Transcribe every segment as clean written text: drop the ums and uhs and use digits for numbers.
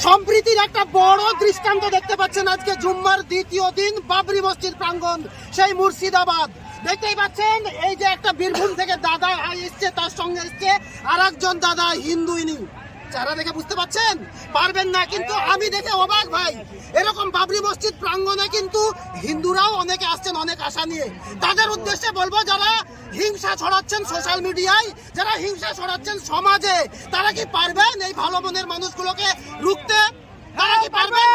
সম্প্রীতির একটা বড় দৃষ্টান্ত দেখতে পাচ্ছেন আজকে জুম্মার দ্বিতীয় দিন বাবরি মসজিদ প্রাঙ্গণ, সেই মুর্শিদাবাদ। দেখতেই পাচ্ছেন এই যে একটা বীরভূম থেকে দাদা এসছে, তার সঙ্গে এসছে আর একজন দাদা হিন্দু। ইনি যারা দেখে বুঝতে পাচ্ছেন পারবেন না, কিন্তু আমি দেখে অবাক ভাই। এরকম বাবরি মসজিদ প্রাঙ্গণে কিন্তু হিন্দুরাও অনেকে আসছেন অনেক আশা নিয়ে। তাদের উদ্দেশ্যে বলবো, যারা হিংসা ছড়াচ্ছেন সোশ্যাল মিডিয়ায়, যারা হিংসা ছড়াচ্ছেন সমাজে, তারা কি পারবেন এই ভালো মনের মানুষগুলোকে রুখতে? তারা কি পারবেন?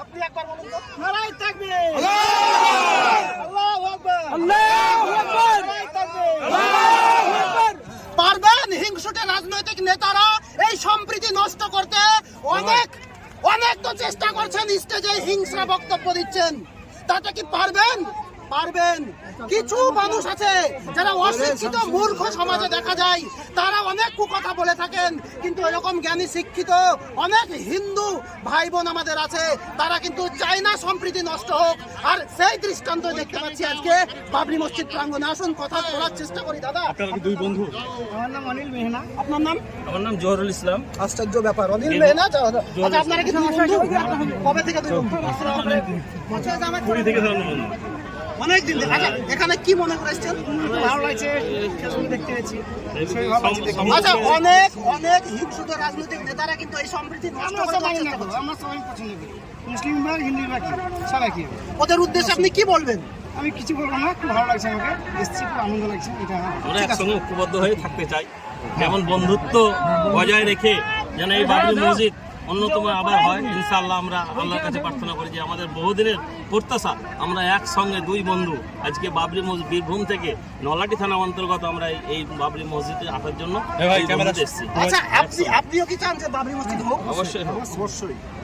আপনি একবার বলুন তো। নারায়ে তাকবীর, আল্লাহু আকবার, আল্লাহু আকবার, নারায়ে তাকবীর, আল্লাহু আকবার। পারবেন হিংসুটে রাজনৈতিক নেতারা এই সম্প্রীতি নষ্ট করতে? অনেক তো চেষ্টা করছেন, স্টেজে হিংসা বক্তব্য দিচ্ছেন, তাতে কি পারবেন? পারবেন। কিছু মানুষ আছে যারা অশিক্ষিত মূর্খ সমাজে দেখা যায়, তারা অনেক কুকথা বলে থাকেন, কিন্তু এরকম জ্ঞানী শিক্ষিত অনেক হিন্দু ভাই বোন আমাদের আছে, তারা কিন্তু চায় না সম্প্রীতি নষ্ট হোক। আর সেই দৃষ্টান্ত দেখতে পাচ্ছি আজকে বাবরি মসজিদ প্রাঙ্গণে। আসুন কথা বলার চেষ্টা করি। দাদা, আপনারা কি দুই বন্ধু? আমার নাম অনিল মেহনা। আপনার নাম? আমার নাম জহরুল ইসলাম। আশ্চর্য ব্যাপার, অনিল মেহনা। আচ্ছা, আপনারা কি দুই বন্ধু? কবে থেকে দুই বন্ধু? কুড়ি থেকে ধরানো বন্ধু। অনেক দিন। আচ্ছা, এখানে কি মনে করেছেন? ভালো লাগছে, দেখতে পেয়েছি। আচ্ছা, অনেক হিংসুট রাজনৈতিক নেতারা কিন্তু এই সম্প্রীতি নষ্ট আমরা করার সবাই চেষ্টা না, করছে। আমরা সবাই পছন্দ করি, মুসলিম বা হিন্দু বা কি সবাই কি। ওদের উদ্দেশ্যে আপনি কি বলবেন? আমি কিছু বলবো না, খুব ভালো লাগছে, আমাকে এসছি, খুব আনন্দ লাগছে। এটা আমরা একসঙ্গে ঐক্যবদ্ধ হয়ে থাকতে চাই, যেমন বন্ধুত্ব বজায় রেখে যেন এই বাবরি মসজিদ অন্যতম আবার হয়। ইনশাআল্লাহ আমরা আল্লাহর কাছে প্রার্থনা করি যে আমাদের বহুদিনের প্রত্যাশা, আমরা একসঙ্গে দুই বন্ধু আজকে বাবরি মসজিদ বীরভূম থেকে নলাটি থানা অন্তর্গত আমরা এই বাবরি মসজিদে আসার জন্য এসেছি। আচ্ছা, আপনিও কি চান যে বাবরি মসজিদ হোক? অবশ্যই অবশ্যই।